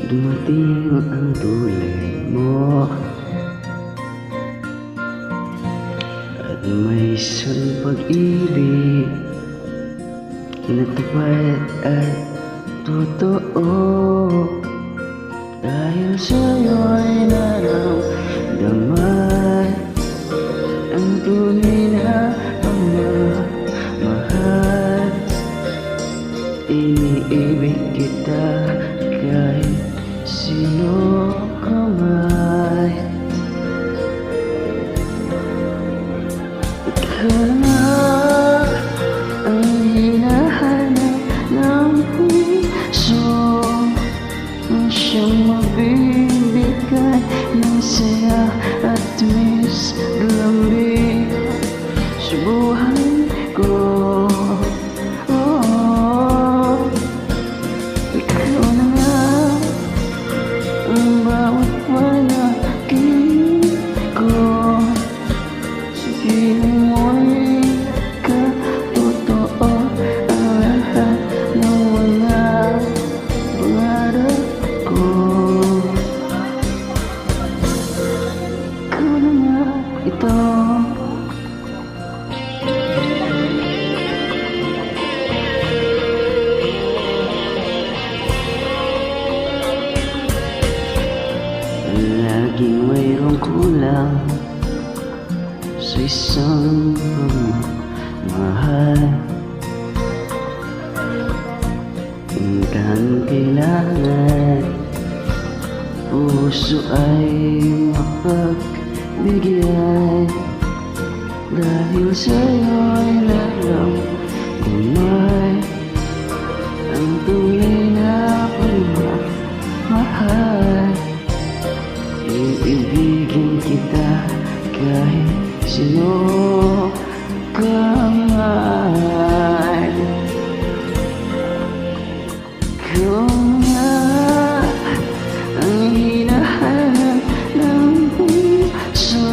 Dumating ang tulay mo at may isang pag-ibig na tapat at totoo. Dahil sa'yo'y naramdaman ang tunay na pagmamahal. Iniibig kita kahit sino ka man. Ikaw na ang hinahanap ng puso, ang siyang mabibigay ng saya at tamis na lambing sa buhay ko. Laging mayroong kulang sa isang pagmamahal. Hanggang kailangan puso ay mapagbigyan. Dahil sa'yo'y naramdaman ang tunay na pagmamahal. Iibigin kita kahit sino ka man. Kung nga ang hinahanap ng puso,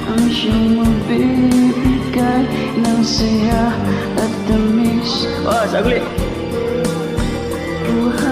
ang siyang mabibigay ng saya at tamis. Saglit! Buhay